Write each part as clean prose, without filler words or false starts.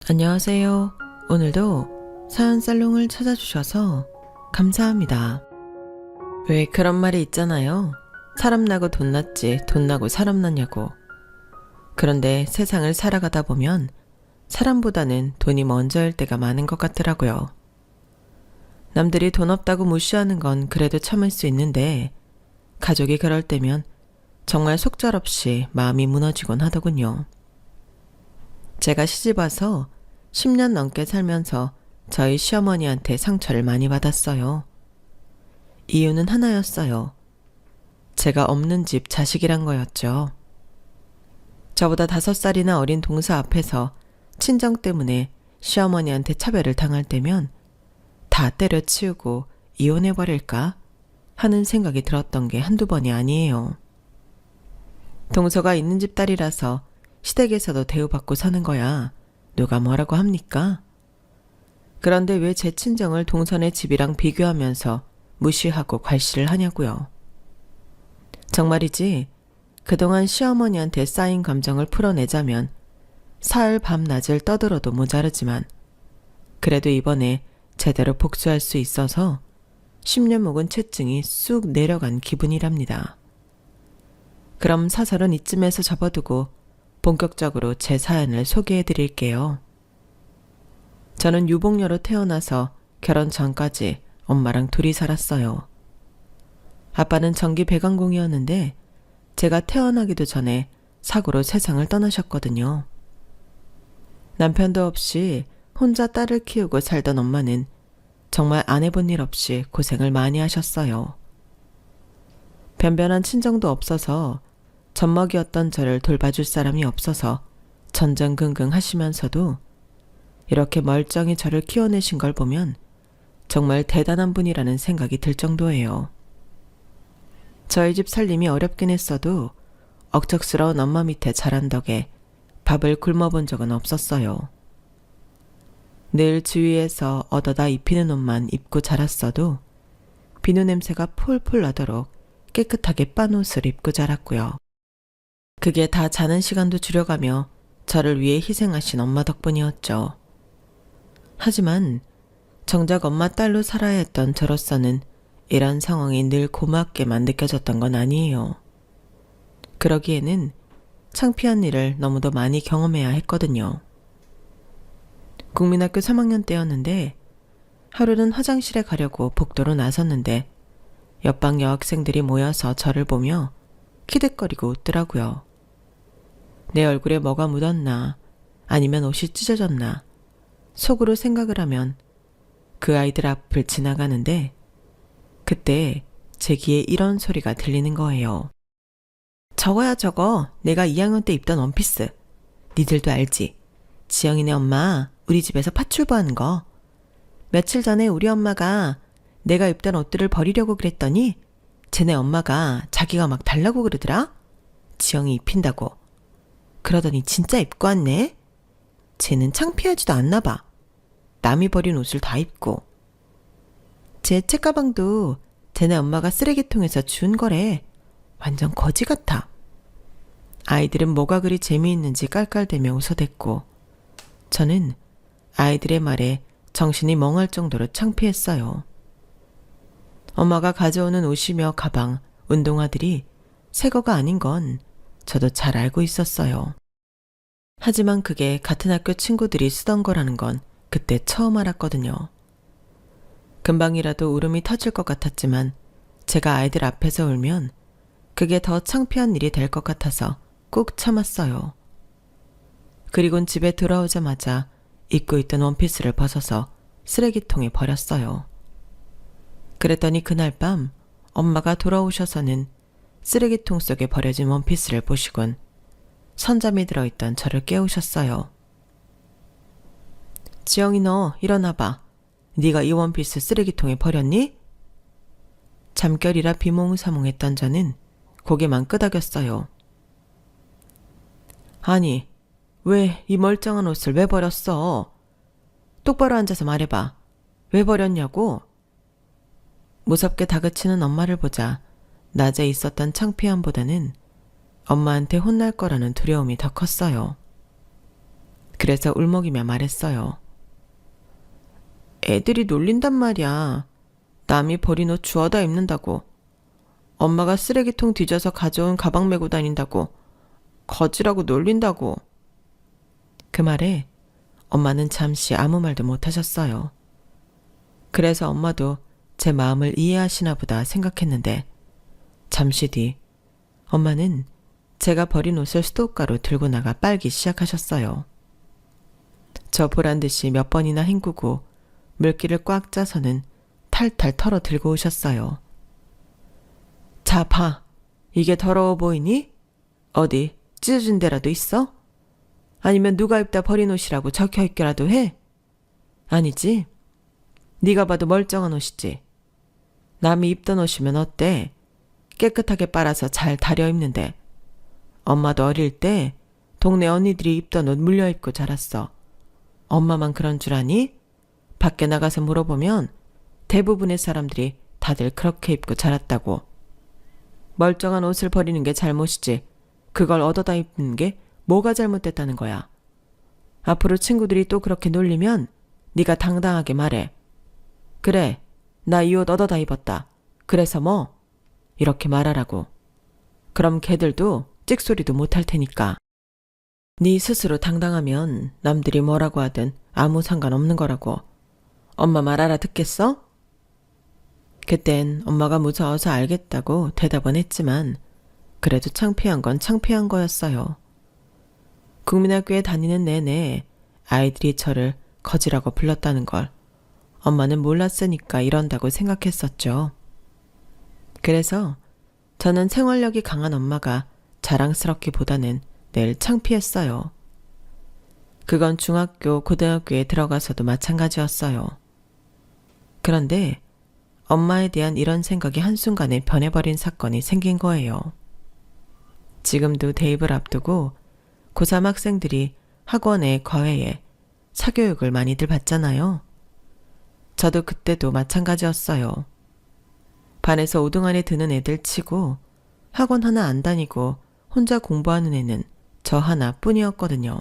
안녕하세요. 오늘도 사연 살롱을 찾아주셔서 감사합니다. 왜 그런 말이 있잖아요. 사람 나고 돈 났지 돈 나고 사람 났냐고. 그런데 세상을 살아가다 보면 사람보다는 돈이 먼저일 때가 많은 것 같더라고요. 남들이 돈 없다고 무시하는 건 그래도 참을 수 있는데 가족이 그럴 때면 정말 속절없이 마음이 무너지곤 하더군요. 제가 시집와서 10년 넘게 살면서 저희 시어머니한테 상처를 많이 받았어요. 이유는 하나였어요. 제가 없는 집 자식이란 거였죠. 저보다 5살이나 어린 동서 앞에서 친정 때문에 시어머니한테 차별을 당할 때면 다 때려치우고 이혼해버릴까 하는 생각이 들었던 게 한두 번이 아니에요. 동서가 있는 집 딸이라서 시댁에서도 대우받고 사는 거야. 누가 뭐라고 합니까? 그런데 왜 제 친정을 동선의 집이랑 비교하면서 무시하고 괄시를 하냐고요. 정말이지 그동안 시어머니한테 쌓인 감정을 풀어내자면 사흘 밤낮을 떠들어도 모자르지만 그래도 이번에 제대로 복수할 수 있어서 10년 묵은 채증이 쑥 내려간 기분이랍니다. 그럼 사설은 이쯤에서 접어두고 본격적으로 제 사연을 소개해 드릴게요. 저는 유복녀로 태어나서 결혼 전까지 엄마랑 둘이 살았어요. 아빠는 전기 배관공이었는데 제가 태어나기도 전에 사고로 세상을 떠나셨거든요. 남편도 없이 혼자 딸을 키우고 살던 엄마는 정말 안 해본 일 없이 고생을 많이 하셨어요. 변변한 친정도 없어서 젖먹이었던 저를 돌봐줄 사람이 없어서 전전긍긍 하시면서도 이렇게 멀쩡히 저를 키워내신 걸 보면 정말 대단한 분이라는 생각이 들 정도예요. 저희 집 살림이 어렵긴 했어도 억척스러운 엄마 밑에 자란 덕에 밥을 굶어본 적은 없었어요. 늘 주위에서 얻어다 입히는 옷만 입고 자랐어도 비누 냄새가 폴폴 나도록 깨끗하게 빤 옷을 입고 자랐고요. 그게 다 자는 시간도 줄여가며 저를 위해 희생하신 엄마 덕분이었죠. 하지만 정작 엄마 딸로 살아야 했던 저로서는 이런 상황이 늘 고맙게만 느껴졌던 건 아니에요. 그러기에는 창피한 일을 너무도 많이 경험해야 했거든요. 국민학교 3학년 때였는데 하루는 화장실에 가려고 복도로 나섰는데 옆방 여학생들이 모여서 저를 보며 키득거리고 웃더라고요. 내 얼굴에 뭐가 묻었나 아니면 옷이 찢어졌나 속으로 생각을 하면 그 아이들 앞을 지나가는데 그때 제 귀에 이런 소리가 들리는 거예요. 저거야 저거 내가 2학년 때 입던 원피스. 니들도 알지? 지영이네 엄마 우리 집에서 파출부하는 거. 며칠 전에 우리 엄마가 내가 입던 옷들을 버리려고 그랬더니 쟤네 엄마가 자기가 막 달라고 그러더라. 지영이 입힌다고. 그러더니 진짜 입고 왔네. 쟤는 창피하지도 않나 봐. 남이 버린 옷을 다 입고. 제 책가방도 쟤네 엄마가 쓰레기통에서 준 거래. 완전 거지 같아. 아이들은 뭐가 그리 재미있는지 깔깔대며 웃어댔고 저는 아이들의 말에 정신이 멍할 정도로 창피했어요. 엄마가 가져오는 옷이며 가방, 운동화들이 새 거가 아닌 건 저도 잘 알고 있었어요. 하지만 그게 같은 학교 친구들이 쓰던 거라는 건 그때 처음 알았거든요. 금방이라도 울음이 터질 것 같았지만 제가 아이들 앞에서 울면 그게 더 창피한 일이 될 것 같아서 꾹 참았어요. 그리곤 집에 돌아오자마자 입고 있던 원피스를 벗어서 쓰레기통에 버렸어요. 그랬더니 그날 밤 엄마가 돌아오셔서는 쓰레기통 속에 버려진 원피스를 보시곤 선잠이 들어있던 저를 깨우셨어요. 지영이 너 일어나봐. 네가 이 원피스 쓰레기통에 버렸니? 잠결이라 비몽사몽했던 저는 고개만 끄덕였어요. 아니, 왜 이 멀쩡한 옷을 왜 버렸어? 똑바로 앉아서 말해봐. 왜 버렸냐고? 무섭게 다그치는 엄마를 보자 낮에 있었던 창피함보다는 엄마한테 혼날 거라는 두려움이 더 컸어요. 그래서 울먹이며 말했어요. 애들이 놀린단 말이야. 남이 버린 옷 주워다 입는다고. 엄마가 쓰레기통 뒤져서 가져온 가방 메고 다닌다고. 거지라고 놀린다고. 그 말에 엄마는 잠시 아무 말도 못하셨어요. 그래서 엄마도 제 마음을 이해하시나 보다 생각했는데 잠시 뒤 엄마는 제가 버린 옷을 수도가로 들고 나가 빨기 시작하셨어요. 저 보란 듯이 몇 번이나 헹구고 물기를 꽉 짜서는 탈탈 털어 들고 오셨어요. 자, 봐. 이게 더러워 보이니? 어디 찢어진 데라도 있어? 아니면 누가 입다 버린 옷이라고 적혀있기라도 해? 아니지? 네가 봐도 멀쩡한 옷이지. 남이 입던 옷이면 어때? 깨끗하게 빨아서 잘 다려 입는데. 엄마도 어릴 때 동네 언니들이 입던 옷 물려 입고 자랐어. 엄마만 그런 줄 아니? 밖에 나가서 물어보면 대부분의 사람들이 다들 그렇게 입고 자랐다고. 멀쩡한 옷을 버리는 게 잘못이지. 그걸 얻어다 입는 게 뭐가 잘못됐다는 거야. 앞으로 친구들이 또 그렇게 놀리면 네가 당당하게 말해. 그래, 나 이 옷 얻어다 입었다. 그래서 뭐? 이렇게 말하라고. 그럼 걔들도 찍소리도 못할 테니까. 네 스스로 당당하면 남들이 뭐라고 하든 아무 상관없는 거라고. 엄마 말 알아듣겠어? 그땐 엄마가 무서워서 알겠다고 대답은 했지만 그래도 창피한 건 창피한 거였어요. 국민학교에 다니는 내내 아이들이 저를 거지라고 불렀다는 걸 엄마는 몰랐으니까 이런다고 생각했었죠. 그래서 저는 생활력이 강한 엄마가 자랑스럽기보다는 늘 창피했어요. 그건 중학교, 고등학교에 들어가서도 마찬가지였어요. 그런데 엄마에 대한 이런 생각이 한순간에 변해버린 사건이 생긴 거예요. 지금도 대입을 앞두고 고3 학생들이 학원에 과외에 사교육을 많이들 받잖아요. 저도 그때도 마찬가지였어요. 반에서 5등 안에 드는 애들 치고 학원 하나 안 다니고 혼자 공부하는 애는 저 하나뿐이었거든요.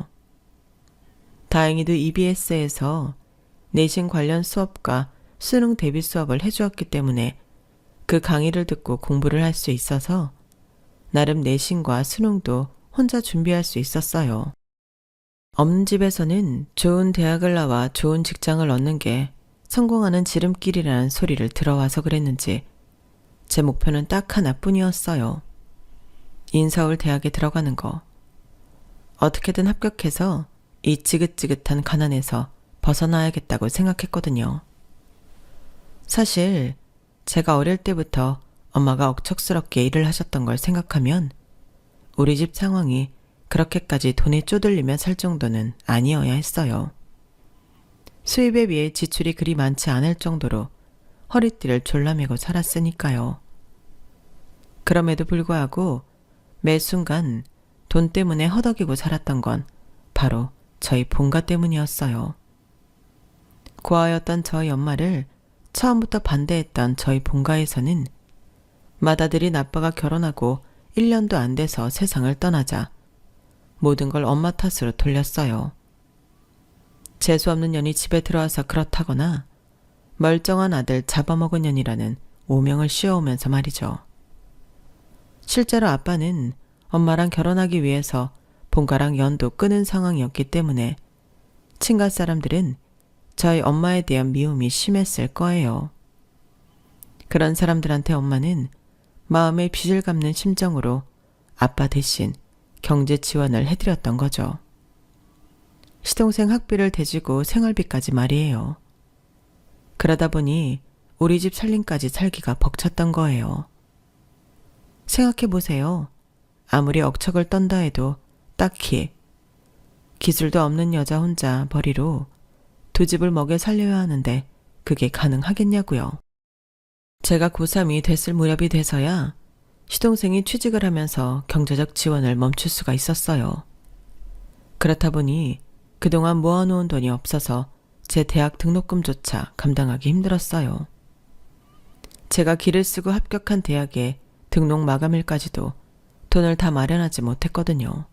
다행히도 EBS에서 내신 관련 수업과 수능 대비 수업을 해주었기 때문에 그 강의를 듣고 공부를 할 수 있어서 나름 내신과 수능도 혼자 준비할 수 있었어요. 없는 집에서는 좋은 대학을 나와 좋은 직장을 얻는 게 성공하는 지름길이라는 소리를 들어와서 그랬는지 제 목표는 딱 하나뿐이었어요. 인서울 대학에 들어가는 거. 어떻게든 합격해서 이 지긋지긋한 가난에서 벗어나야겠다고 생각했거든요. 사실 제가 어릴 때부터 엄마가 억척스럽게 일을 하셨던 걸 생각하면 우리 집 상황이 그렇게까지 돈에 쪼들리며 살 정도는 아니어야 했어요. 수입에 비해 지출이 그리 많지 않을 정도로 허리띠를 졸라매고 살았으니까요. 그럼에도 불구하고 매 순간 돈 때문에 허덕이고 살았던 건 바로 저희 본가 때문이었어요. 고아였던 저희 엄마를 처음부터 반대했던 저희 본가에서는 맏아들인 아빠가 결혼하고 1년도 안 돼서 세상을 떠나자 모든 걸 엄마 탓으로 돌렸어요. 재수없는 년이 집에 들어와서 그렇다거나 멀쩡한 아들 잡아먹은 년이라는 오명을 씌워오면서 말이죠. 실제로 아빠는 엄마랑 결혼하기 위해서 본가랑 연도 끊은 상황이었기 때문에 친가 사람들은 저희 엄마에 대한 미움이 심했을 거예요. 그런 사람들한테 엄마는 마음의 빚을 갚는 심정으로 아빠 대신 경제 지원을 해드렸던 거죠. 시동생 학비를 대주고 생활비까지 말이에요. 그러다 보니 우리 집 살림까지 살기가 벅찼던 거예요. 생각해보세요. 아무리 억척을 떤다 해도 딱히 기술도 없는 여자 혼자 벌이로 두 집을 먹여 살려야 하는데 그게 가능하겠냐고요. 제가 고3이 됐을 무렵이 돼서야 시동생이 취직을 하면서 경제적 지원을 멈출 수가 있었어요. 그렇다 보니 그동안 모아놓은 돈이 없어서 제 대학 등록금조차 감당하기 힘들었어요. 제가 기를 쓰고 합격한 대학에 등록 마감일까지도 돈을 다 마련하지 못했거든요.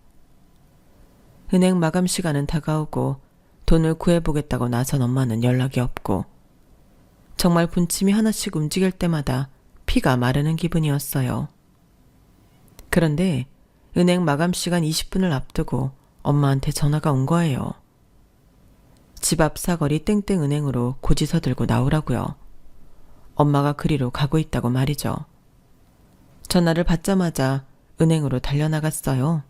은행 마감 시간은 다가오고 돈을 구해보겠다고 나선 엄마는 연락이 없고 정말 분침이 하나씩 움직일 때마다 피가 마르는 기분이었어요. 그런데 은행 마감 시간 20분을 앞두고 엄마한테 전화가 온 거예요. 집 앞 사거리 땡땡은행으로 고지서 들고 나오라고요. 엄마가 그리로 가고 있다고 말이죠. 전화를 받자마자 은행으로 달려나갔어요.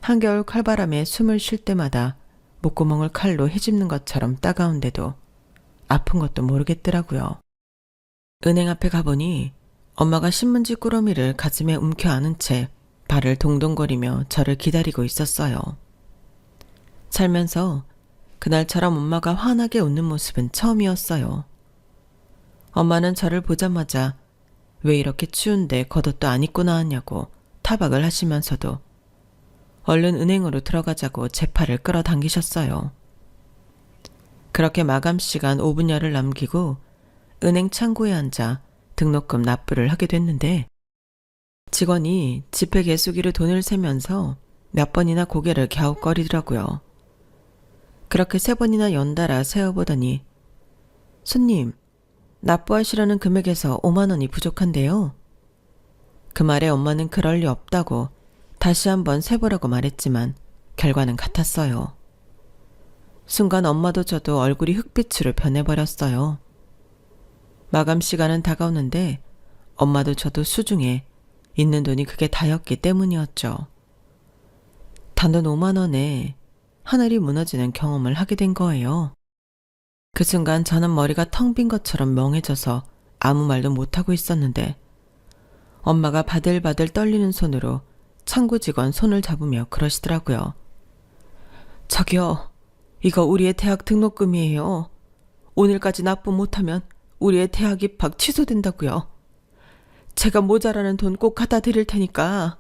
한겨울 칼바람에 숨을 쉴 때마다 목구멍을 칼로 헤집는 것처럼 따가운데도 아픈 것도 모르겠더라고요. 은행 앞에 가보니 엄마가 신문지 꾸러미를 가슴에 움켜 안은 채 발을 동동거리며 저를 기다리고 있었어요. 살면서 그날처럼 엄마가 환하게 웃는 모습은 처음이었어요. 엄마는 저를 보자마자 왜 이렇게 추운데 겉옷도 안 입고 나왔냐고 타박을 하시면서도 얼른 은행으로 들어가자고 제 팔을 끌어당기셨어요. 그렇게 마감 시간 5분여를 남기고 은행 창구에 앉아 등록금 납부를 하게 됐는데 직원이 지폐 개수기로 돈을 세면서 몇 번이나 고개를 갸웃거리더라고요. 그렇게 3번이나 연달아 세어보더니 손님, 납부하시려는 금액에서 5만 원이 부족한데요. 그 말에 엄마는 그럴 리 없다고 다시 한번 세보라고 말했지만 결과는 같았어요. 순간 엄마도 저도 얼굴이 흑빛으로 변해버렸어요. 마감 시간은 다가오는데 엄마도 저도 수중에 있는 돈이 그게 다였기 때문이었죠. 단돈 5만 원에 하늘이 무너지는 경험을 하게 된 거예요. 그 순간 저는 머리가 텅 빈 것처럼 멍해져서 아무 말도 못하고 있었는데 엄마가 바들바들 떨리는 손으로 창구 직원 손을 잡으며 그러시더라고요. 저기요, 이거 우리의 대학 등록금이에요. 오늘까지 납부 못하면 우리의 대학 입학 취소된다고요. 제가 모자라는 돈 꼭 갖다 드릴 테니까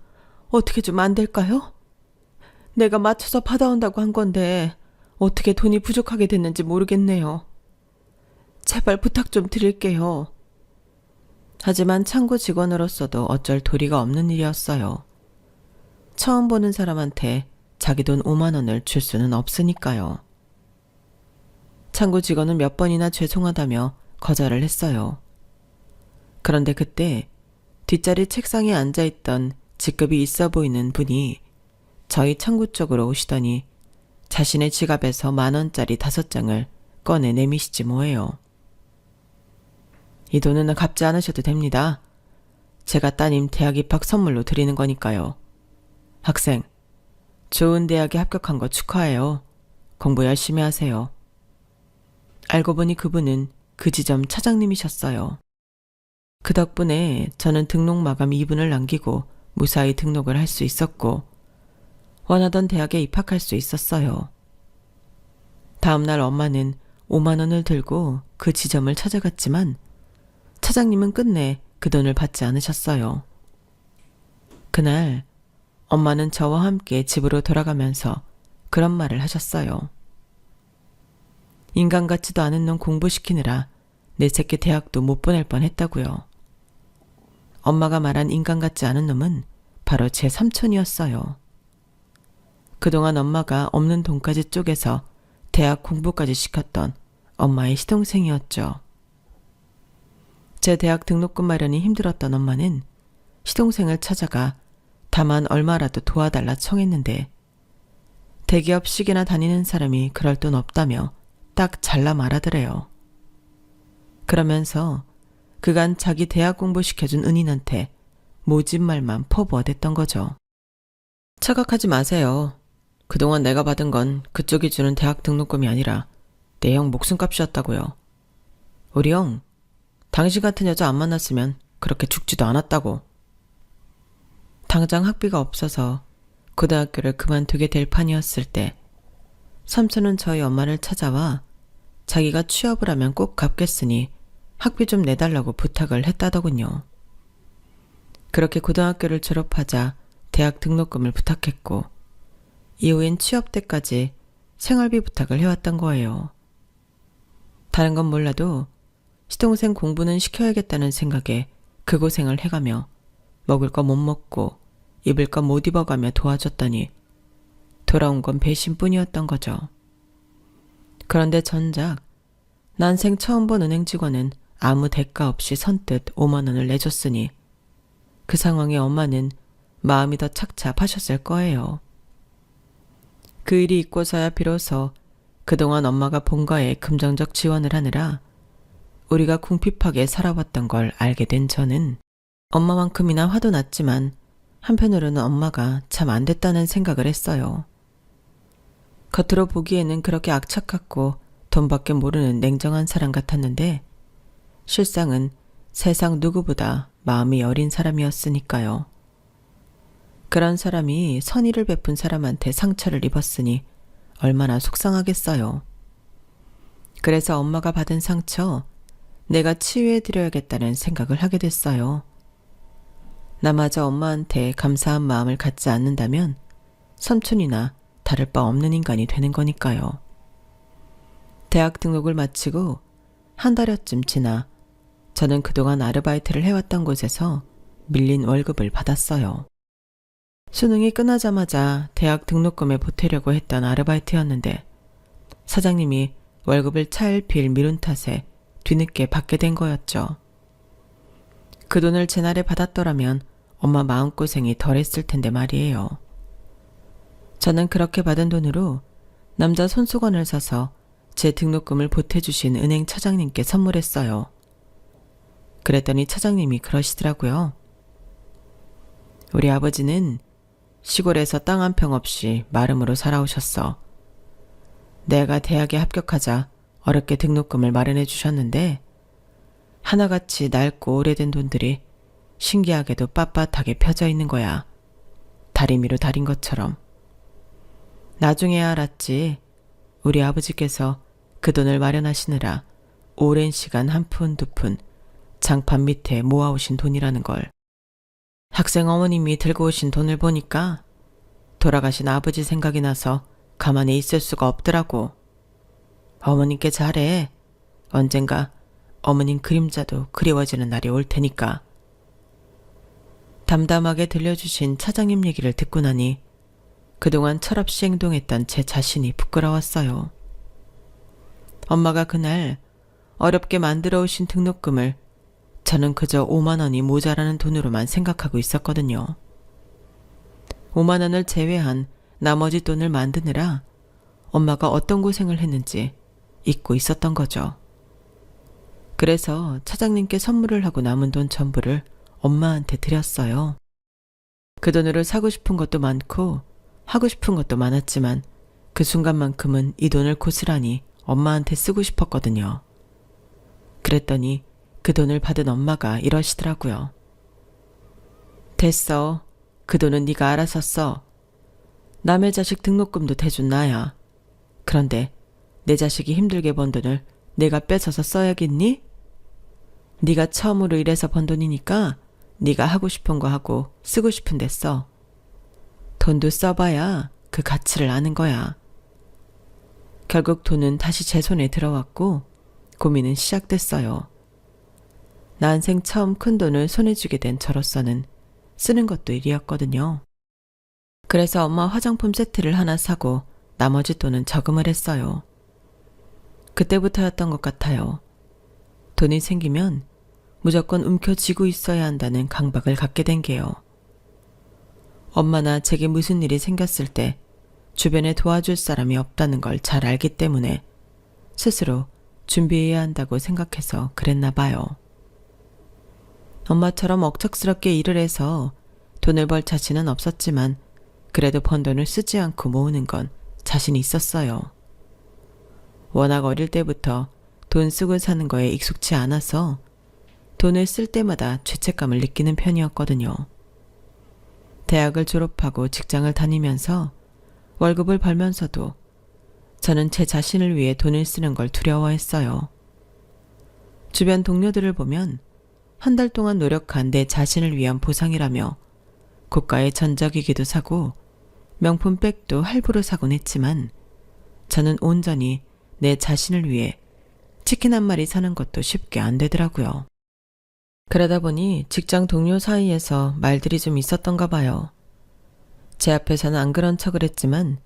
어떻게 좀 안 될까요? 내가 맞춰서 받아온다고 한 건데 어떻게 돈이 부족하게 됐는지 모르겠네요. 제발 부탁 좀 드릴게요. 하지만 창구 직원으로서도 어쩔 도리가 없는 일이었어요. 처음 보는 사람한테 자기 돈 5만 원을 줄 수는 없으니까요. 창구 직원은 몇 번이나 죄송하다며 거절을 했어요. 그런데 그때 뒷자리 책상에 앉아있던 직급이 있어 보이는 분이 저희 창구 쪽으로 오시더니 자신의 지갑에서 10,000원짜리 5장을 꺼내 내미시지 뭐예요. 이 돈은 갚지 않으셔도 됩니다. 제가 따님 대학 입학 선물로 드리는 거니까요. 학생, 좋은 대학에 합격한 거 축하해요. 공부 열심히 하세요. 알고 보니 그분은 그 지점 차장님이셨어요. 그 덕분에 저는 등록 마감 2분을 남기고 무사히 등록을 할 수 있었고 원하던 대학에 입학할 수 있었어요. 다음날 엄마는 5만 원을 들고 그 지점을 찾아갔지만 차장님은 끝내 그 돈을 받지 않으셨어요. 그날 엄마는 저와 함께 집으로 돌아가면서 그런 말을 하셨어요. 인간 같지도 않은 놈 공부시키느라 내 새끼 대학도 못 보낼 뻔했다고요. 엄마가 말한 인간 같지 않은 놈은 바로 제 삼촌이었어요. 그동안 엄마가 없는 돈까지 쪼개서 대학 공부까지 시켰던 엄마의 시동생이었죠. 제 대학 등록금 마련이 힘들었던 엄마는 시동생을 찾아가 다만 얼마라도 도와달라 청했는데 대기업식이나 다니는 사람이 그럴 돈 없다며 딱 잘라 말하더래요. 그러면서 그간 자기 대학 공부시켜준 은인한테 모진 말만 퍼부어댔던 거죠. 착각하지 마세요. 그동안 내가 받은 건 그쪽이 주는 대학 등록금이 아니라 내 형 목숨값이었다고요. 우리 형, 당신 같은 여자 안 만났으면 그렇게 죽지도 않았다고. 당장 학비가 없어서 고등학교를 그만두게 될 판이었을 때 삼촌은 저희 엄마를 찾아와 자기가 취업을 하면 꼭 갚겠으니 학비 좀 내달라고 부탁을 했다더군요. 그렇게 고등학교를 졸업하자 대학 등록금을 부탁했고 이후엔 취업 때까지 생활비 부탁을 해왔던 거예요. 다른 건 몰라도 시동생 공부는 시켜야겠다는 생각에 그 고생을 해가며 먹을 거 못 먹고 입을 거 못 입어가며 도와줬더니 돌아온 건 배신뿐이었던 거죠. 그런데 전작 난생 처음 본 은행 직원은 아무 대가 없이 선뜻 5만 원을 내줬으니 그 상황에 엄마는 마음이 더 착잡하셨을 거예요. 그 일이 있고서야 비로소 그동안 엄마가 본가에 금전적 지원을 하느라 우리가 궁핍하게 살아왔던 걸 알게 된 저는 엄마만큼이나 화도 났지만 한편으로는 엄마가 참 안 됐다는 생각을 했어요. 겉으로 보기에는 그렇게 악착 같고 돈밖에 모르는 냉정한 사람 같았는데 실상은 세상 누구보다 마음이 여린 사람이었으니까요. 그런 사람이 선의를 베푼 사람한테 상처를 입었으니 얼마나 속상하겠어요. 그래서 엄마가 받은 상처 내가 치유해드려야겠다는 생각을 하게 됐어요. 나마저 엄마한테 감사한 마음을 갖지 않는다면 삼촌이나 다를 바 없는 인간이 되는 거니까요. 대학 등록을 마치고 한 달여쯤 지나 저는 그동안 아르바이트를 해왔던 곳에서 밀린 월급을 받았어요. 수능이 끝나자마자 대학 등록금에 보태려고 했던 아르바이트였는데 사장님이 월급을 차일피일 미룬 탓에 뒤늦게 받게 된 거였죠. 그 돈을 제 날에 받았더라면 엄마 마음고생이 덜했을 텐데 말이에요. 저는 그렇게 받은 돈으로 남자 손수건을 사서 제 등록금을 보태주신 은행 차장님께 선물했어요. 그랬더니 차장님이 그러시더라고요. 우리 아버지는 시골에서 땅 한 평 없이 마름으로 살아오셨어. 내가 대학에 합격하자 어렵게 등록금을 마련해 주셨는데 하나같이 낡고 오래된 돈들이 신기하게도 빳빳하게 펴져 있는 거야. 다리미로 달인 것처럼. 나중에야 알았지. 우리 아버지께서 그 돈을 마련하시느라 오랜 시간 한 푼 두 푼 장판 밑에 모아오신 돈이라는 걸. 학생 어머님이 들고 오신 돈을 보니까 돌아가신 아버지 생각이 나서 가만히 있을 수가 없더라고. 어머님께 잘해. 언젠가 어머님 그림자도 그리워지는 날이 올 테니까. 담담하게 들려주신 차장님 얘기를 듣고 나니 그동안 철없이 행동했던 제 자신이 부끄러웠어요. 엄마가 그날 어렵게 만들어 오신 등록금을 저는 그저 5만 원이 모자라는 돈으로만 생각하고 있었거든요. 5만 원을 제외한 나머지 돈을 만드느라 엄마가 어떤 고생을 했는지 잊고 있었던 거죠. 그래서 차장님께 선물을 하고 남은 돈 전부를 엄마한테 드렸어요. 그 돈으로 사고 싶은 것도 많고 하고 싶은 것도 많았지만 그 순간만큼은 이 돈을 고스란히 엄마한테 쓰고 싶었거든요. 그랬더니 그 돈을 받은 엄마가 이러시더라고요. 됐어. 그 돈은 네가 알아서 써. 남의 자식 등록금도 대준 나야. 그런데 내 자식이 힘들게 번 돈을 내가 뺏어서 써야겠니? 네가 처음으로 일해서 번 돈이니까 네가 하고 싶은 거 하고 쓰고 싶은 데 써. 돈도 써봐야 그 가치를 아는 거야. 결국 돈은 다시 제 손에 들어왔고 고민은 시작됐어요. 난생 처음 큰 돈을 손에 쥐게 된 저로서는 쓰는 것도 일이었거든요. 그래서 엄마 화장품 세트를 하나 사고 나머지 돈은 저금을 했어요. 그때부터였던 것 같아요. 돈이 생기면 무조건 움켜쥐고 있어야 한다는 강박을 갖게 된 게요. 엄마나 제게 무슨 일이 생겼을 때 주변에 도와줄 사람이 없다는 걸 잘 알기 때문에 스스로 준비해야 한다고 생각해서 그랬나 봐요. 엄마처럼 억척스럽게 일을 해서 돈을 벌 자신은 없었지만 그래도 번 돈을 쓰지 않고 모으는 건 자신이 있었어요. 워낙 어릴 때부터 돈 쓰고 사는 거에 익숙치 않아서 돈을 쓸 때마다 죄책감을 느끼는 편이었거든요. 대학을 졸업하고 직장을 다니면서 월급을 벌면서도 저는 제 자신을 위해 돈을 쓰는 걸 두려워했어요. 주변 동료들을 보면 한 달 동안 노력한 내 자신을 위한 보상이라며 고가의 전자기기도 사고 명품 백도 할부로 사곤 했지만 저는 온전히 내 자신을 위해 치킨 한 마리 사는 것도 쉽게 안 되더라고요. 그러다 보니 직장 동료 사이에서 말들이 좀 있었던가 봐요. 제 앞에서는 안 그런 척을 했지만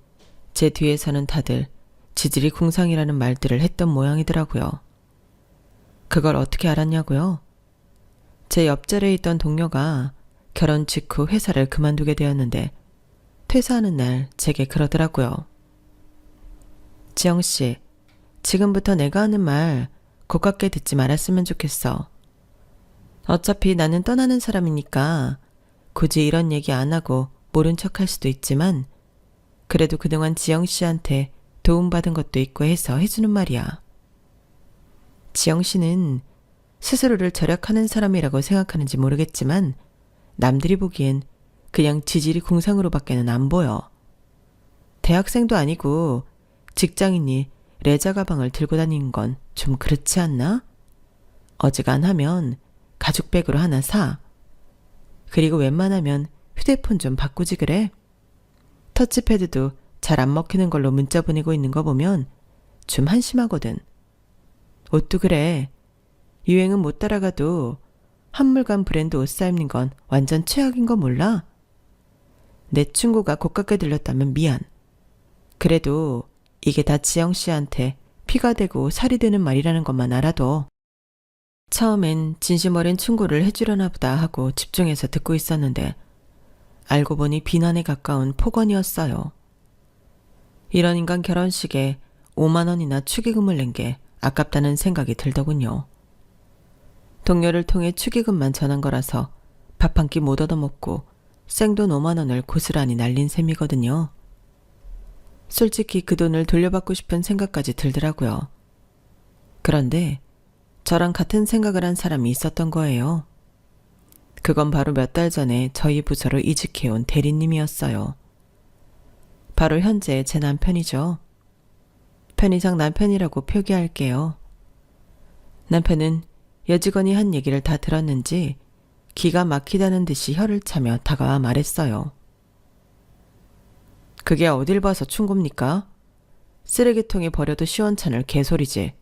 제 뒤에서는 다들 지질이 궁상이라는 말들을 했던 모양이더라고요. 그걸 어떻게 알았냐고요? 제 옆자리에 있던 동료가 결혼 직후 회사를 그만두게 되었는데 퇴사하는 날 제게 그러더라고요. 지영씨, 지금부터 내가 하는 말 고깝게 듣지 말았으면 좋겠어. 어차피 나는 떠나는 사람이니까 굳이 이런 얘기 안 하고 모른 척 할 수도 있지만 그래도 그동안 지영씨한테 도움받은 것도 있고 해서 해주는 말이야. 지영씨는 스스로를 절약하는 사람이라고 생각하는지 모르겠지만 남들이 보기엔 그냥 지질이 궁상으로밖에는 안 보여. 대학생도 아니고 직장인이 레자 가방을 들고 다니는 건 좀 그렇지 않나? 어지간하면 가죽백으로 하나 사. 그리고 웬만하면 휴대폰 좀 바꾸지 그래? 터치패드도 잘 안 먹히는 걸로 문자 보내고 있는 거 보면 좀 한심하거든. 옷도 그래. 유행은 못 따라가도 한물간 브랜드 옷 사 입는 건 완전 최악인 거 몰라? 내 충고가 고깝게 들렸다면 미안. 그래도 이게 다 지영씨한테 피가 되고 살이 되는 말이라는 것만 알아도. 처음엔 진심 어린 충고를 해주려나 보다 하고 집중해서 듣고 있었는데 알고 보니 비난에 가까운 폭언이었어요. 이런 인간 결혼식에 5만 원이나 축의금을 낸 게 아깝다는 생각이 들더군요. 동료를 통해 축의금만 전한 거라서 밥 한 끼 못 얻어먹고 생돈 5만 원을 고스란히 날린 셈이거든요. 솔직히 그 돈을 돌려받고 싶은 생각까지 들더라고요. 그런데 저랑 같은 생각을 한 사람이 있었던 거예요. 그건 바로 몇 달 전에 저희 부서로 이직해온 대리님이었어요. 바로 현재 제 남편이죠. 편의상 남편이라고 표기할게요. 남편은 여직원이 한 얘기를 다 들었는지 기가 막히다는 듯이 혀를 차며 다가와 말했어요. 그게 어딜 봐서 충고입니까? 쓰레기통에 버려도 시원찮을 개소리지.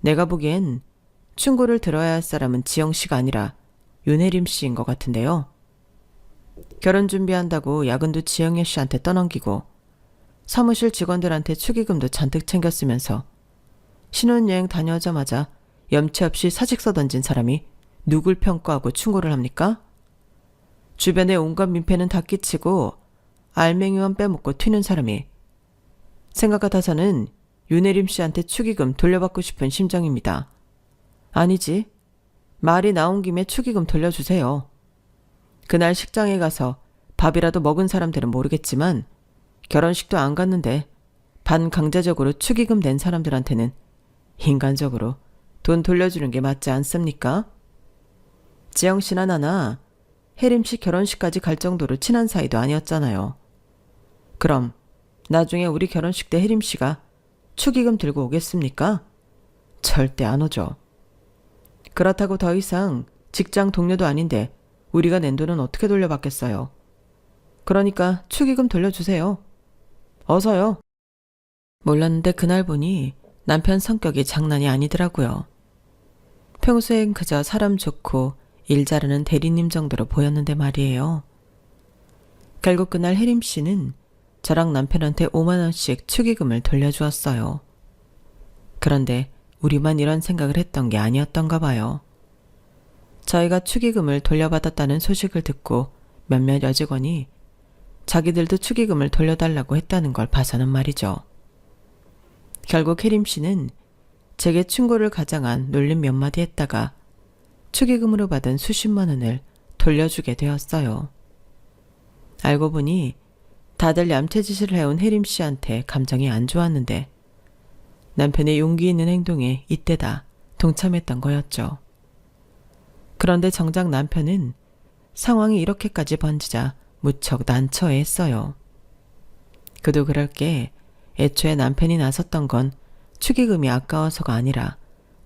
내가 보기엔 충고를 들어야 할 사람은 지영씨가 아니라 윤혜림씨인 것 같은데요. 결혼 준비한다고 야근도 지영애씨한테 떠넘기고 사무실 직원들한테 축의금도 잔뜩 챙겼으면서 신혼여행 다녀오자마자 염치 없이 사직서 던진 사람이 누굴 평가하고 충고를 합니까? 주변에 온갖 민폐는 다 끼치고 알맹이만 빼먹고 튀는 사람이 생각 같아서는 윤혜림 씨한테 축의금 돌려받고 싶은 심정입니다. 아니지. 말이 나온 김에 축의금 돌려주세요. 그날 식장에 가서 밥이라도 먹은 사람들은 모르겠지만 결혼식도 안 갔는데 반강제적으로 축의금 낸 사람들한테는 인간적으로 돈 돌려주는 게 맞지 않습니까? 지영씨나 나나 혜림씨 결혼식까지 갈 정도로 친한 사이도 아니었잖아요. 그럼 나중에 우리 결혼식 때 혜림씨가 축의금 들고 오겠습니까? 절대 안 오죠. 그렇다고 더 이상 직장 동료도 아닌데 우리가 낸 돈은 어떻게 돌려받겠어요. 그러니까 축의금 돌려주세요. 어서요. 몰랐는데 그날 보니 남편 성격이 장난이 아니더라고요. 평소엔 그저 사람 좋고 일 잘하는 대리님 정도로 보였는데 말이에요. 결국 그날 혜림 씨는 저랑 남편한테 5만 원씩 축의금을 돌려주었어요. 그런데 우리만 이런 생각을 했던 게 아니었던가 봐요. 저희가 축의금을 돌려받았다는 소식을 듣고 몇몇 여직원이 자기들도 축의금을 돌려달라고 했다는 걸 봐서는 말이죠. 결국 혜림 씨는 제게 충고를 가장한 놀림 몇 마디 했다가 축의금으로 받은 수십만 원을 돌려주게 되었어요. 알고 보니 다들 얌체짓을 해온 혜림 씨한테 감정이 안 좋았는데 남편의 용기 있는 행동에 이때다 동참했던 거였죠. 그런데 정작 남편은 상황이 이렇게까지 번지자 무척 난처해했어요. 그도 그럴 게 애초에 남편이 나섰던 건 축의금이 아까워서가 아니라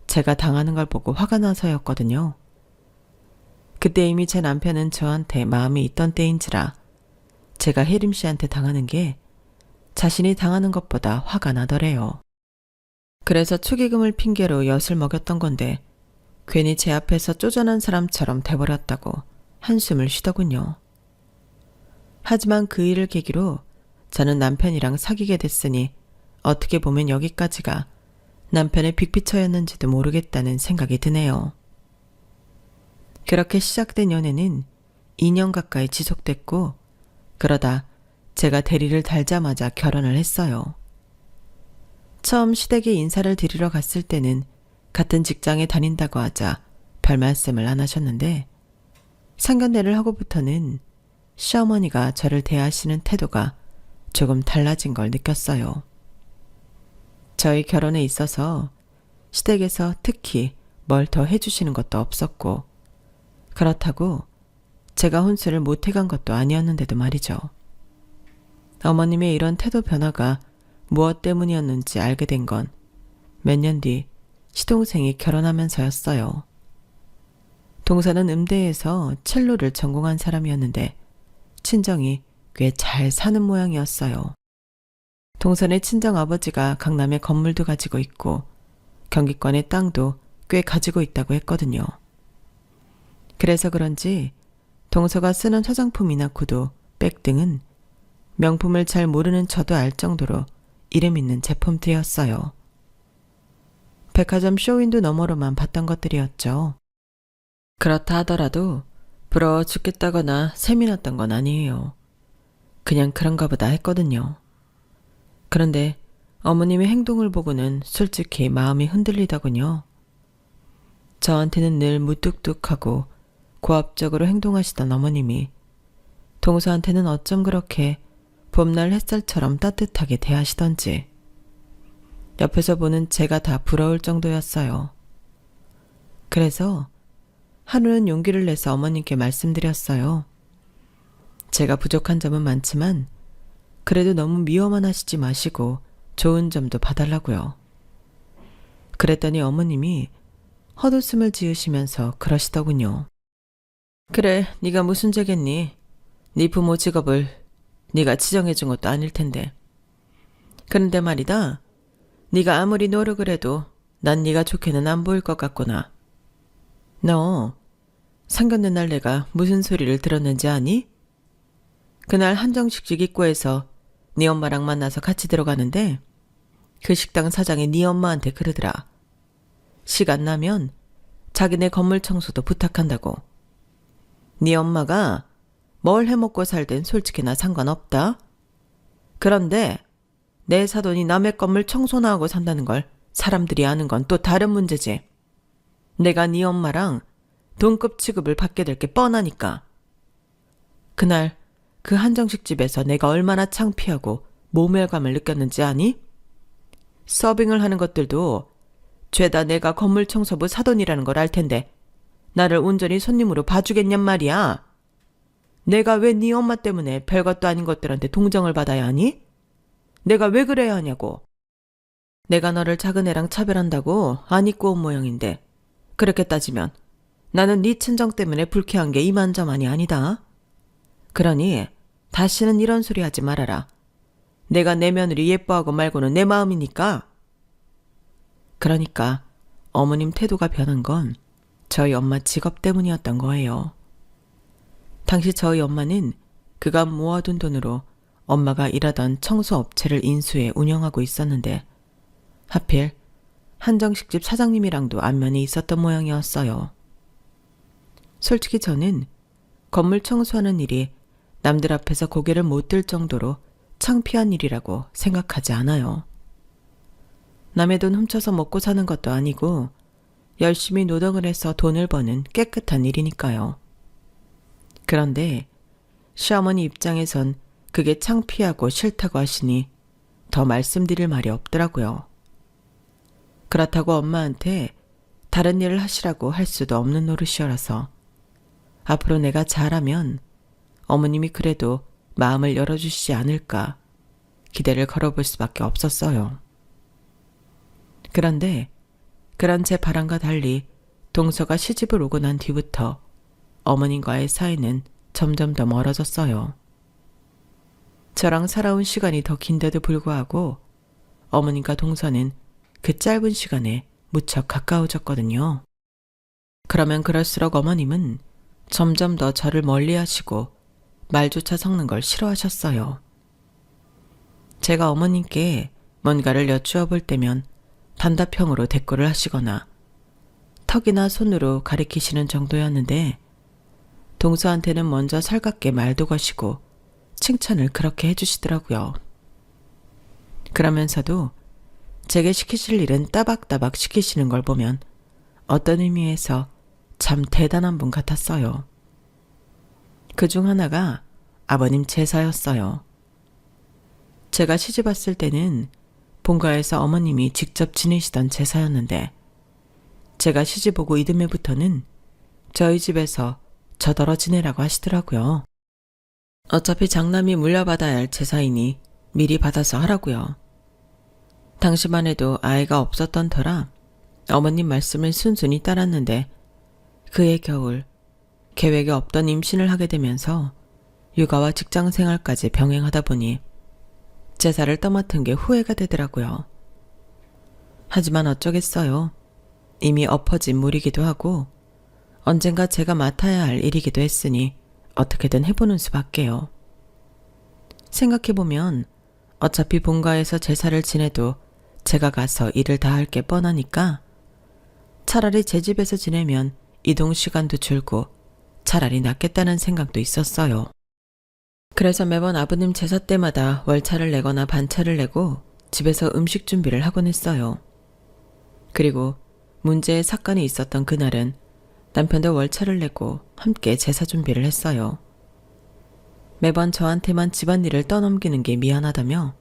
제가 당하는 걸 보고 화가 나서였거든요. 그때 이미 제 남편은 저한테 마음이 있던 때인지라 제가 혜림 씨한테 당하는 게 자신이 당하는 것보다 화가 나더래요. 그래서 축의금을 핑계로 엿을 먹였던 건데 괜히 제 앞에서 쪼잔한 사람처럼 돼버렸다고 한숨을 쉬더군요. 하지만 그 일을 계기로 저는 남편이랑 사귀게 됐으니 어떻게 보면 여기까지가 남편의 빅피처였는지도 모르겠다는 생각이 드네요. 그렇게 시작된 연애는 2년 가까이 지속됐고 그러다 제가 대리를 달자마자 결혼을 했어요. 처음 시댁에 인사를 드리러 갔을 때는 같은 직장에 다닌다고 하자 별 말씀을 안 하셨는데 상견례를 하고부터는 시어머니가 저를 대하시는 태도가 조금 달라진 걸 느꼈어요. 저희 결혼에 있어서 시댁에서 특히 뭘 더 해주시는 것도 없었고 그렇다고 제가 혼수를 못 해간 것도 아니었는데도 말이죠. 어머님의 이런 태도 변화가 무엇 때문이었는지 알게 된 건 몇 년 뒤 시동생이 결혼하면서였어요. 동서는 음대에서 첼로를 전공한 사람이었는데 친정이 꽤 잘 사는 모양이었어요. 동선의 친정아버지가 강남에 건물도 가지고 있고 경기권의 땅도 꽤 가지고 있다고 했거든요. 그래서 그런지 동서가 쓰는 화장품이나 구두, 백 등은 명품을 잘 모르는 저도 알 정도로 이름 있는 제품들이었어요. 백화점 쇼윈도 너머로만 봤던 것들이었죠. 그렇다 하더라도 부러워 죽겠다거나 셈이 났던 건 아니에요. 그냥 그런가 보다 했거든요. 그런데 어머님의 행동을 보고는 솔직히 마음이 흔들리더군요. 저한테는 늘 무뚝뚝하고 고압적으로 행동하시던 어머님이 동서한테는 어쩜 그렇게 봄날 햇살처럼 따뜻하게 대하시던지 옆에서 보는 제가 다 부러울 정도였어요. 그래서 하루는 용기를 내서 어머님께 말씀드렸어요. 제가 부족한 점은 많지만 그래도 너무 미워만 하시지 마시고 좋은 점도 봐달라고요. 그랬더니 어머님이 헛웃음을 지으시면서 그러시더군요. 그래, 네가 무슨 죄겠니? 네 부모 직업을 네가 지정해준 것도 아닐 텐데. 그런데 말이다. 네가 아무리 노력을 해도 난 네가 좋게는 안 보일 것 같구나. 너 상견례 날 내가 무슨 소리를 들었는지 아니? 그날 한정식집 입구에서 네 엄마랑 만나서 같이 들어가는데 그 식당 사장이 네 엄마한테 그러더라. 시간 나면 자기네 건물 청소도 부탁한다고. 네 엄마가 뭘 해먹고 살든 솔직히 나 상관없다. 그런데 내 사돈이 남의 건물 청소나 하고 산다는 걸 사람들이 아는 건 또 다른 문제지. 내가 네 엄마랑 돈급 취급을 받게 될 게 뻔하니까. 그날 그 한정식 집에서 내가 얼마나 창피하고 모멸감을 느꼈는지 아니? 서빙을 하는 것들도 죄다 내가 건물 청소부 사돈이라는 걸 알 텐데 나를 온전히 손님으로 봐주겠냔 말이야. 내가 왜 네 엄마 때문에 별것도 아닌 것들한테 동정을 받아야 하니? 내가 왜 그래야 하냐고. 내가 너를 작은 애랑 차별한다고 안 입고 온 모양인데 그렇게 따지면 나는 네 친정 때문에 불쾌한 게 이만저만이 아니다. 그러니 다시는 이런 소리 하지 말아라. 내가 내 며느리 예뻐하고 말고는 내 마음이니까. 그러니까 어머님 태도가 변한 건 저희 엄마 직업 때문이었던 거예요. 당시 저희 엄마는 그간 모아둔 돈으로 엄마가 일하던 청소업체를 인수해 운영하고 있었는데 하필 한정식집 사장님이랑도 안면이 있었던 모양이었어요. 솔직히 저는 건물 청소하는 일이 남들 앞에서 고개를 못 들 정도로 창피한 일이라고 생각하지 않아요. 남의 돈 훔쳐서 먹고 사는 것도 아니고 열심히 노동을 해서 돈을 버는 깨끗한 일이니까요. 그런데 시어머니 입장에선 그게 창피하고 싫다고 하시니 더 말씀드릴 말이 없더라고요. 그렇다고 엄마한테 다른 일을 하시라고 할 수도 없는 노릇이어라서 앞으로 내가 잘하면 어머님이 그래도 마음을 열어주시지 않을까 기대를 걸어볼 수밖에 없었어요. 그런데 그런 제 바람과 달리 동서가 시집을 오고 난 뒤부터 어머님과의 사이는 점점 더 멀어졌어요. 저랑 살아온 시간이 더 긴데도 불구하고 어머님과 동서는 그 짧은 시간에 무척 가까워졌거든요. 그러면 그럴수록 어머님은 점점 더 저를 멀리하시고 말조차 섞는 걸 싫어하셨어요. 제가 어머님께 뭔가를 여쭈어 볼 때면 단답형으로 대꾸를 하시거나 턱이나 손으로 가리키시는 정도였는데 동서한테는 먼저 살갑게 말도 거시고 칭찬을 그렇게 해주시더라고요. 그러면서도 제게 시키실 일은 따박따박 시키시는 걸 보면 어떤 의미에서 참 대단한 분 같았어요. 그중 하나가 아버님 제사였어요. 제가 시집 왔을 때는 본가에서 어머님이 직접 지내시던 제사였는데 제가 시집 오고 이듬해부터는 저희 집에서 저더러 지내라고 하시더라고요. 어차피 장남이 물려받아야 할 제사이니 미리 받아서 하라고요. 당시만 해도 아이가 없었던 터라 어머님 말씀을 순순히 따랐는데 그해 겨울 계획에 없던 임신을 하게 되면서 육아와 직장 생활까지 병행하다 보니 제사를 떠맡은 게 후회가 되더라고요. 하지만 어쩌겠어요. 이미 엎어진 물이기도 하고 언젠가 제가 맡아야 할 일이기도 했으니 어떻게든 해보는 수밖에요. 생각해보면 어차피 본가에서 제사를 지내도 제가 가서 일을 다 할 게 뻔하니까 차라리 제 집에서 지내면 이동 시간도 줄고 차라리 낫겠다는 생각도 있었어요. 그래서 매번 아버님 제사 때마다 월차를 내거나 반차를 내고 집에서 음식 준비를 하곤 했어요. 그리고 문제의 사건이 있었던 그날은 남편도 월차를 내고 함께 제사 준비를 했어요. 매번 저한테만 집안일을 떠넘기는 게 미안하다며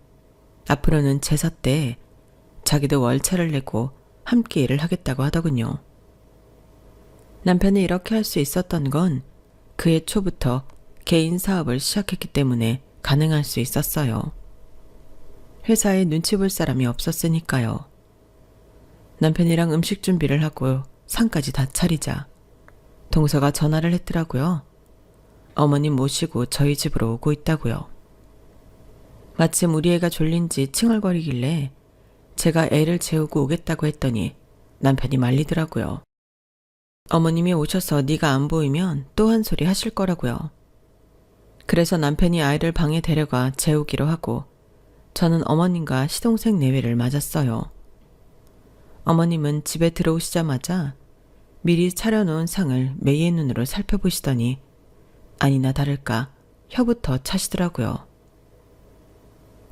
앞으로는 제사 때 자기도 월차를 내고 함께 일을 하겠다고 하더군요. 남편이 이렇게 할 수 있었던 건 그해 초부터 개인 사업을 시작했기 때문에 가능할 수 있었어요. 회사에 눈치 볼 사람이 없었으니까요. 남편이랑 음식 준비를 하고 상까지 다 차리자 동서가 전화를 했더라고요. 어머님 모시고 저희 집으로 오고 있다고요. 마침 우리 애가 졸린지 칭얼거리길래 제가 애를 재우고 오겠다고 했더니 남편이 말리더라고요. 어머님이 오셔서 네가 안 보이면 또 한 소리 하실 거라고요. 그래서 남편이 아이를 방에 데려가 재우기로 하고 저는 어머님과 시동생 내외를 맞았어요. 어머님은 집에 들어오시자마자 미리 차려놓은 상을 매의 눈으로 살펴보시더니 아니나 다를까 혀부터 차시더라고요.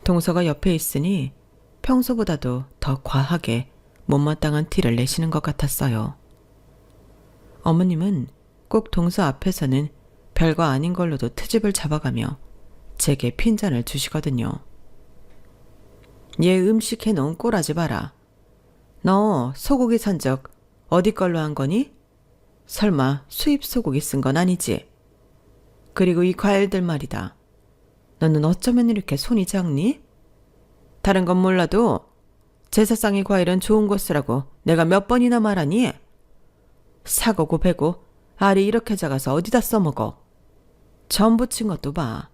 동서가 옆에 있으니 평소보다도 더 과하게 못마땅한 티를 내시는 것 같았어요. 어머님은 꼭 동서 앞에서는 별거 아닌 걸로도 트집을 잡아가며 제게 핀잔을 주시거든요. 얘 음식 해놓은 꼴하지 마라. 너 소고기 산 적 어디 걸로 한 거니? 설마 수입 소고기 쓴 건 아니지? 그리고 이 과일들 말이다. 너는 어쩌면 이렇게 손이 작니? 다른 건 몰라도 제사상의 과일은 좋은 거 쓰라고 내가 몇 번이나 말하니? 사고고 배고 알이 이렇게 작아서 어디다 써먹어. 전 부친 것도 봐.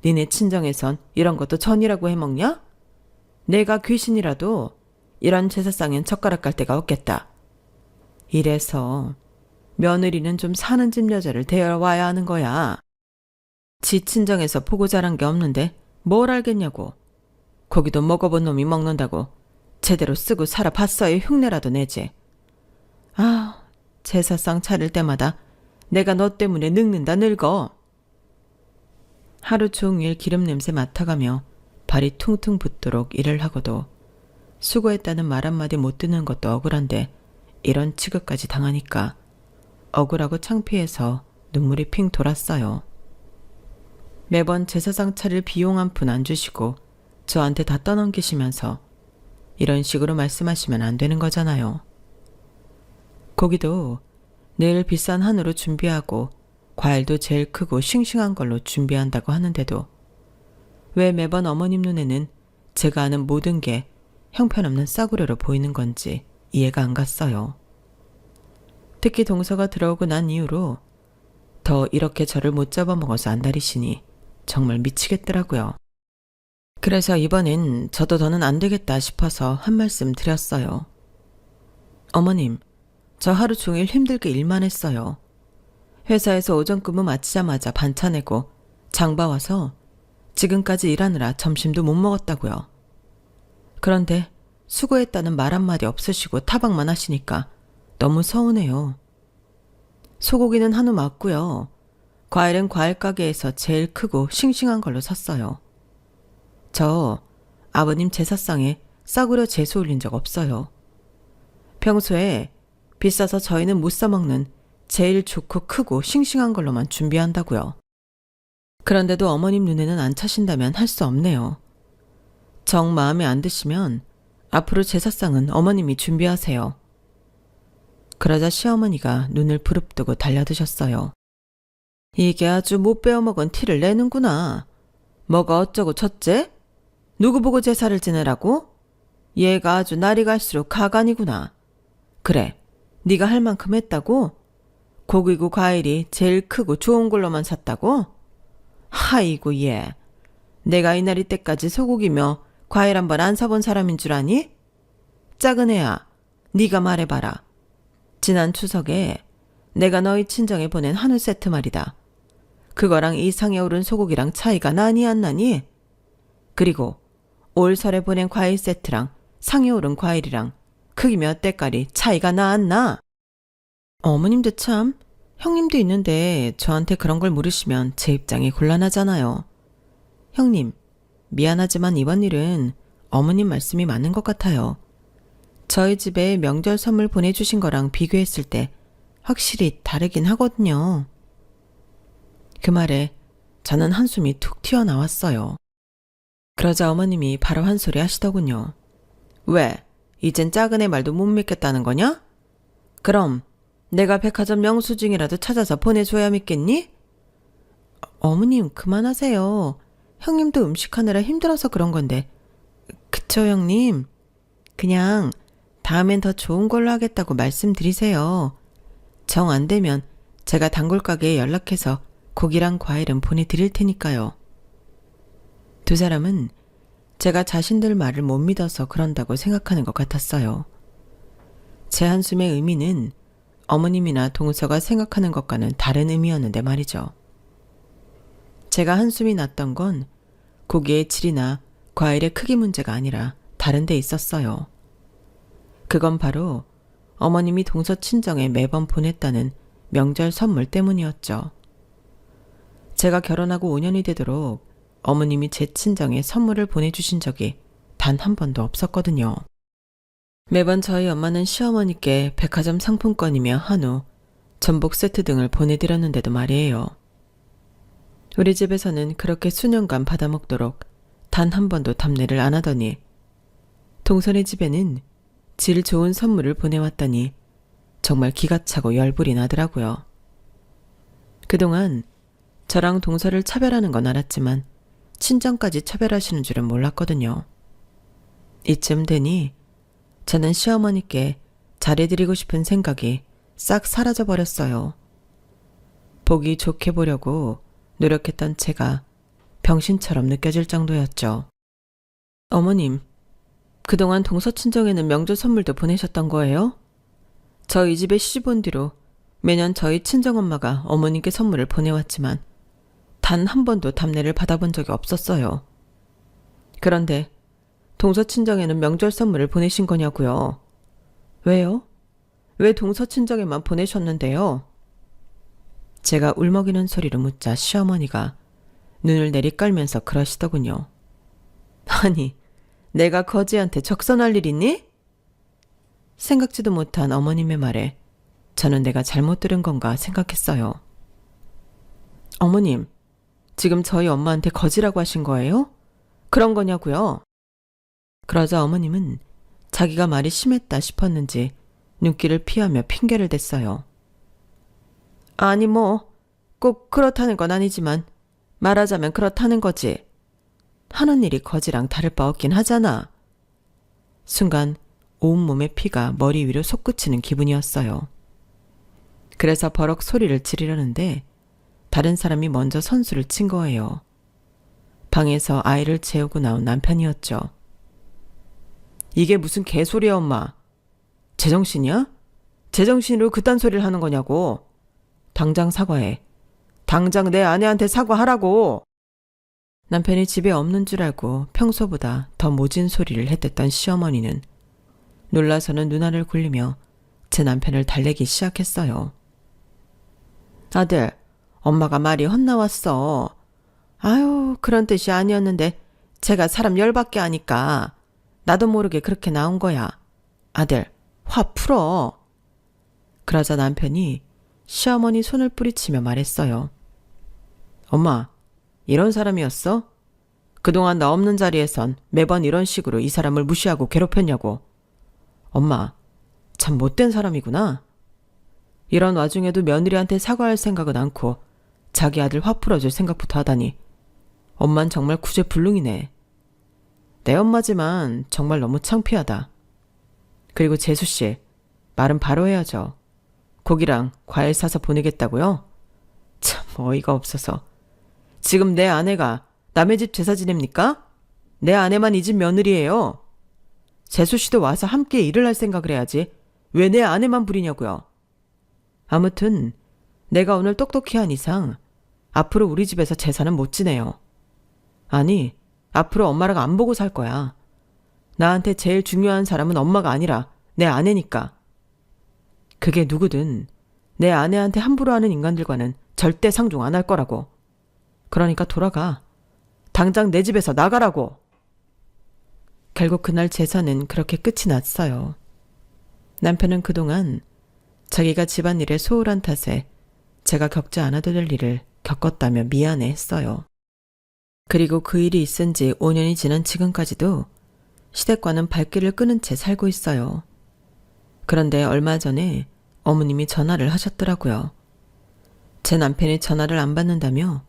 니네 친정에선 이런 것도 전이라고 해먹냐? 내가 귀신이라도 이런 제사상엔 젓가락 깔 데가 없겠다. 이래서 며느리는 좀 사는 집 여자를 데려와야 하는 거야. 지 친정에서 보고 자란 게 없는데 뭘 알겠냐고. 고기도 먹어본 놈이 먹는다고 제대로 쓰고 살아봤어야 흉내라도 내지. 아, 제사상 차릴 때마다 내가 너 때문에 늙는다 늙어. 하루 종일 기름 냄새 맡아가며 발이 퉁퉁 붓도록 일을 하고도 수고했다는 말 한마디 못 듣는 것도 억울한데 이런 취급까지 당하니까 억울하고 창피해서 눈물이 핑 돌았어요. 매번 제사상 차릴 비용 한 푼 안 주시고 저한테 다 떠넘기시면서 이런 식으로 말씀하시면 안 되는 거잖아요. 고기도 늘 비싼 한우로 준비하고 과일도 제일 크고 싱싱한 걸로 준비한다고 하는데도 왜 매번 어머님 눈에는 제가 아는 모든 게 형편없는 싸구려로 보이는 건지 이해가 안 갔어요. 특히 동서가 들어오고 난 이후로 더 이렇게 저를 못 잡아먹어서 안달이시니 정말 미치겠더라고요. 그래서 이번엔 저도 더는 안 되겠다 싶어서 한 말씀 드렸어요. 어머님, 저 하루 종일 힘들게 일만 했어요. 회사에서 오전 근무 마치자마자 반차 내고 장 봐와서 지금까지 일하느라 점심도 못 먹었다고요. 그런데 수고했다는 말 한마디 없으시고 타박만 하시니까 너무 서운해요. 소고기는 한우 맞고요. 과일은 과일 가게에서 제일 크고 싱싱한 걸로 샀어요. 저 아버님 제사상에 싸구려 재수 올린 적 없어요. 평소에 비싸서 저희는 못 사 먹는 제일 좋고 크고 싱싱한 걸로만 준비한다고요. 그런데도 어머님 눈에는 안 차신다면 할 수 없네요. 정 마음에 안 드시면 앞으로 제사상은 어머님이 준비하세요. 그러자 시어머니가 눈을 부릅뜨고 달려드셨어요. 이게 아주 못 배워먹은 티를 내는구나. 뭐가 어쩌고 저째? 누구 보고 제사를 지내라고? 얘가 아주 날이 갈수록 가관이구나. 그래, 네가 할 만큼 했다고? 고기고 과일이 제일 크고 좋은 걸로만 샀다고? 하이고 얘. 내가 이날이 때까지 소고기며 과일 한 번 안 사본 사람인 줄 아니? 작은 애야, 네가 말해봐라. 지난 추석에 내가 너희 친정에 보낸 한우 세트 말이다. 그거랑 이 상에 오른 소고기랑 차이가 나니 안 나니? 그리고 올 설에 보낸 과일 세트랑 상에 오른 과일이랑 크기 몇 대깔이 차이가 나 안 나? 어머님도 참, 형님도 있는데 저한테 그런 걸 물으시면 제 입장이 곤란하잖아요. 형님, 미안하지만 이번 일은 어머님 말씀이 맞는 것 같아요. 저희 집에 명절 선물 보내주신 거랑 비교했을 때 확실히 다르긴 하거든요. 그 말에 저는 한숨이 툭 튀어나왔어요. 그러자 어머님이 바로 한 소리 하시더군요. 왜? 이젠 작은 애 말도 못 믿겠다는 거냐? 그럼 내가 백화점 영수증이라도 찾아서 보내줘야 믿겠니? 어머님 그만하세요. 형님도 음식하느라 힘들어서 그런 건데. 그쵸 형님? 그냥 다음엔 더 좋은 걸로 하겠다고 말씀드리세요. 정 안 되면 제가 단골 가게에 연락해서 고기랑 과일은 보내드릴 테니까요. 두 사람은 제가 자신들 말을 못 믿어서 그런다고 생각하는 것 같았어요. 제 한숨의 의미는 어머님이나 동서가 생각하는 것과는 다른 의미였는데 말이죠. 제가 한숨이 났던 건 고기의 질이나 과일의 크기 문제가 아니라 다른 데 있었어요. 그건 바로 어머님이 동서 친정에 매번 보냈다는 명절 선물 때문이었죠. 제가 결혼하고 5년이 되도록 어머님이 제 친정에 선물을 보내주신 적이 단 한 번도 없었거든요. 매번 저희 엄마는 시어머니께 백화점 상품권이며 한우, 전복 세트 등을 보내드렸는데도 말이에요. 우리 집에서는 그렇게 수년간 받아먹도록 단 한 번도 답례를 안 하더니 동선의 집에는 질 좋은 선물을 보내왔더니 정말 기가 차고 열불이 나더라고요. 그동안 저랑 동서를 차별하는 건 알았지만 친정까지 차별하시는 줄은 몰랐거든요. 이쯤 되니 저는 시어머니께 잘해드리고 싶은 생각이 싹 사라져버렸어요. 보기 좋게 보려고 노력했던 제가 병신처럼 느껴질 정도였죠. 어머님, 그동안 동서 친정에는 명절 선물도 보내셨던 거예요? 저 이 집에 시집 온 뒤로 매년 저희 친정엄마가 어머님께 선물을 보내왔지만 단 한 번도 답례를 받아본 적이 없었어요. 그런데 동서 친정에는 명절 선물을 보내신 거냐고요? 왜요? 왜 동서 친정에만 보내셨는데요? 제가 울먹이는 소리로 묻자 시어머니가 눈을 내리깔면서 그러시더군요. 아니, 내가 거지한테 적선할 일 있니? 생각지도 못한 어머님의 말에 저는 내가 잘못 들은 건가 생각했어요. 어머님, 지금 저희 엄마한테 거지라고 하신 거예요? 그런 거냐고요? 그러자 어머님은 자기가 말이 심했다 싶었는지 눈길을 피하며 핑계를 댔어요. 아니 꼭 그렇다는 건 아니지만 말하자면 그렇다는 거지. 하는 일이 거지랑 다를 바 없긴 하잖아. 순간 온몸의 피가 머리 위로 솟구치는 기분이었어요. 그래서 버럭 소리를 지르려는데 다른 사람이 먼저 선수를 친 거예요. 방에서 아이를 재우고 나온 남편이었죠. 이게 무슨 개소리야 엄마. 제정신이야? 제정신으로 그딴 소리를 하는 거냐고. 당장 사과해. 당장 내 아내한테 사과하라고. 남편이 집에 없는 줄 알고 평소보다 더 모진 소리를 했댔던 시어머니는 놀라서는 눈알을 굴리며 제 남편을 달래기 시작했어요. 아들, 엄마가 말이 헛나왔어. 아유, 그런 뜻이 아니었는데 제가 사람 열받게 하니까 나도 모르게 그렇게 나온 거야. 아들, 화 풀어. 그러자 남편이 시어머니 손을 뿌리치며 말했어요. 엄마, 이런 사람이었어? 그동안 나 없는 자리에선 매번 이런 식으로 이 사람을 무시하고 괴롭혔냐고. 엄마, 참 못된 사람이구나. 이런 와중에도 며느리한테 사과할 생각은 않고 자기 아들 화 풀어줄 생각부터 하다니. 엄만 정말 구제불능이네. 내 엄마지만 정말 너무 창피하다. 그리고 재수씨, 말은 바로 해야죠. 고기랑 과일 사서 보내겠다고요? 참 어이가 없어서. 지금 내 아내가 남의 집 제사 지냅니까? 내 아내만 이 집 며느리예요. 재수씨도 와서 함께 일을 할 생각을 해야지. 왜 내 아내만 부리냐고요. 아무튼 내가 오늘 똑똑히 한 이상 앞으로 우리 집에서 제사는 못 지내요. 아니, 앞으로 엄마랑 안 보고 살 거야. 나한테 제일 중요한 사람은 엄마가 아니라 내 아내니까. 그게 누구든 내 아내한테 함부로 하는 인간들과는 절대 상종 안 할 거라고. 그러니까 돌아가. 당장 내 집에서 나가라고. 결국 그날 제사는 그렇게 끝이 났어요. 남편은 그동안 자기가 집안일에 소홀한 탓에 제가 겪지 않아도 될 일을 겪었다며 미안해 했어요. 그리고 그 일이 있은 지 5년이 지난 지금까지도 시댁과는 발길을 끊은 채 살고 있어요. 그런데 얼마 전에 어머님이 전화를 하셨더라고요. 제 남편이 전화를 안 받는다며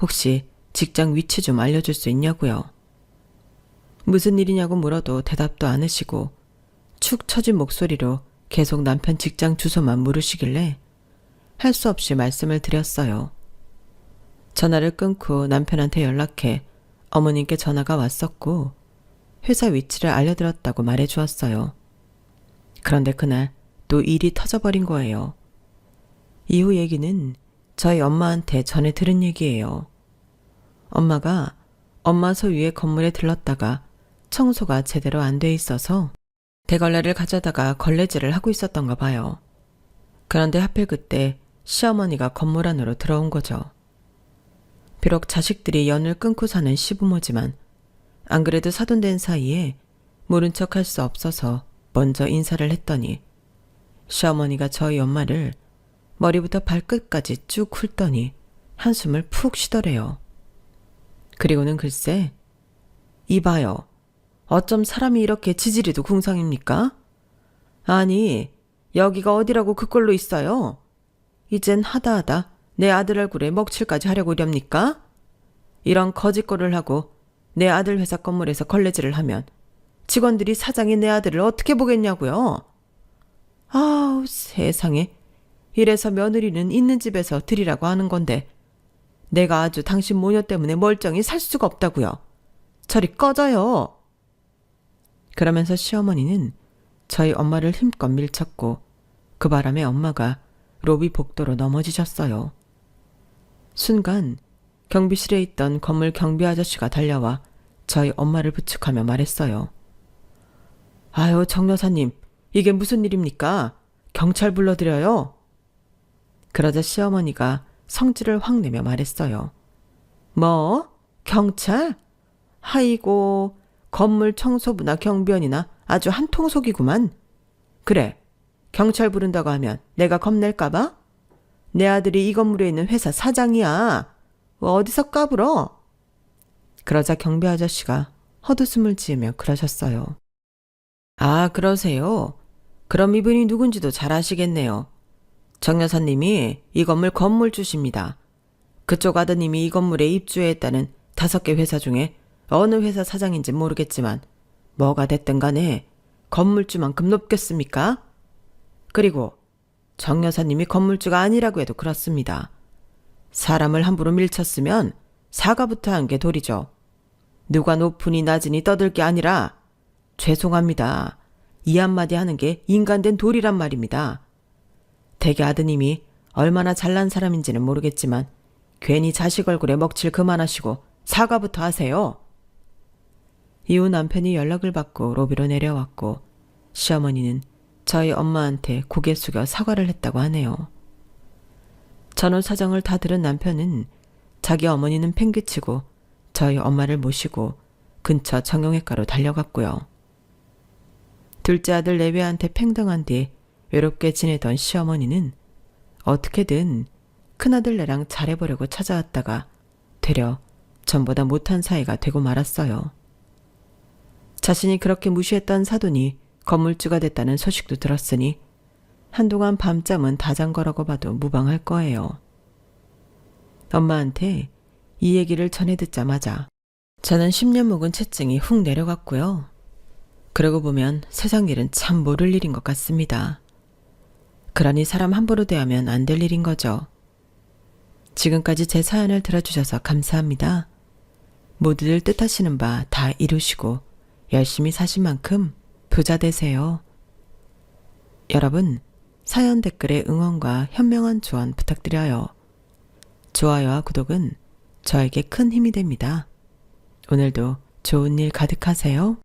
혹시 직장 위치 좀 알려줄 수 있냐고요. 무슨 일이냐고 물어도 대답도 안 하시고 축 처진 목소리로 계속 남편 직장 주소만 물으시길래 할 수 없이 말씀을 드렸어요. 전화를 끊고 남편한테 연락해 어머님께 전화가 왔었고 회사 위치를 알려드렸다고 말해주었어요. 그런데 그날 또 일이 터져버린 거예요. 이후 얘기는 저희 엄마한테 전해 들은 얘기예요. 엄마가 엄마 소유의 건물에 들렀다가 청소가 제대로 안 돼 있어서 대걸레를 가져다가 걸레질을 하고 있었던가 봐요. 그런데 하필 그때 시어머니가 건물 안으로 들어온 거죠. 비록 자식들이 연을 끊고 사는 시부모지만 안 그래도 사돈된 사이에 모른 척 할 수 없어서 먼저 인사를 했더니 시어머니가 저희 엄마를 머리부터 발끝까지 쭉 훑더니 한숨을 푹 쉬더래요. 그리고는 글쎄, 이봐요. 어쩜 사람이 이렇게 지지리도 궁상입니까? 아니, 여기가 어디라고 그꼴로 있어요? 이젠 하다하다 내 아들 얼굴에 먹칠까지 하려고 이렵니까? 이런 거짓골을 하고 내 아들 회사 건물에서 걸레질을 하면 직원들이 사장이 내 아들을 어떻게 보겠냐고요? 아우, 세상에. 이래서 며느리는 있는 집에서 드리라고 하는 건데 내가 아주 당신 모녀 때문에 멀쩡히 살 수가 없다고요. 저리 꺼져요. 그러면서 시어머니는 저희 엄마를 힘껏 밀쳤고 그 바람에 엄마가 로비 복도로 넘어지셨어요. 순간 경비실에 있던 건물 경비 아저씨가 달려와 저희 엄마를 부축하며 말했어요. 아유, 정 여사님, 이게 무슨 일입니까? 경찰 불러드려요. 그러자 시어머니가 성질을 확 내며 말했어요. 뭐? 경찰? 아이고, 건물 청소부나 경비원이나 아주 한통속이구만. 그래, 경찰 부른다고 하면 내가 겁낼까봐? 내 아들이 이 건물에 있는 회사 사장이야. 어디서 까불어? 그러자 경비 아저씨가 헛웃음을 지으며 그러셨어요. 아, 그러세요? 그럼 이분이 누군지도 잘 아시겠네요. 정 여사님이 이 건물 건물주십니다. 그쪽 아드님이 이 건물에 입주했다는 5개 회사 중에 어느 회사 사장인지 모르겠지만 뭐가 됐든 간에 건물주만큼 높겠습니까? 그리고 정 여사님이 건물주가 아니라고 해도 그렇습니다. 사람을 함부로 밀쳤으면 사과부터 한 게 도리죠. 누가 높으니 낮으니 떠들 게 아니라 죄송합니다. 이 한마디 하는 게 인간된 도리란 말입니다. 대개 아드님이 얼마나 잘난 사람인지는 모르겠지만 괜히 자식 얼굴에 먹칠 그만하시고 사과부터 하세요. 이후 남편이 연락을 받고 로비로 내려왔고 시어머니는 저희 엄마한테 고개 숙여 사과를 했다고 하네요. 전후 사정을 다 들은 남편은 자기 어머니는 팽개치고 저희 엄마를 모시고 근처 정형외과로 달려갔고요. 둘째 아들 내외한테 팽당한 뒤 외롭게 지내던 시어머니는 어떻게든 큰아들네랑 잘해보려고 찾아왔다가 되려 전보다 못한 사이가 되고 말았어요. 자신이 그렇게 무시했던 사돈이 건물주가 됐다는 소식도 들었으니 한동안 밤잠은 다 잔 거라고 봐도 무방할 거예요. 엄마한테 이 얘기를 전해 듣자마자 저는 10년 묵은 채증이 훅 내려갔고요. 그러고 보면 세상 일은 참 모를 일인 것 같습니다. 그러니 사람 함부로 대하면 안 될 일인 거죠. 지금까지 제 사연을 들어주셔서 감사합니다. 모두들 뜻하시는 바 다 이루시고 열심히 사신 만큼 부자 되세요. 여러분, 사연 댓글에 응원과 현명한 조언 부탁드려요. 좋아요와 구독은 저에게 큰 힘이 됩니다. 오늘도 좋은 일 가득하세요.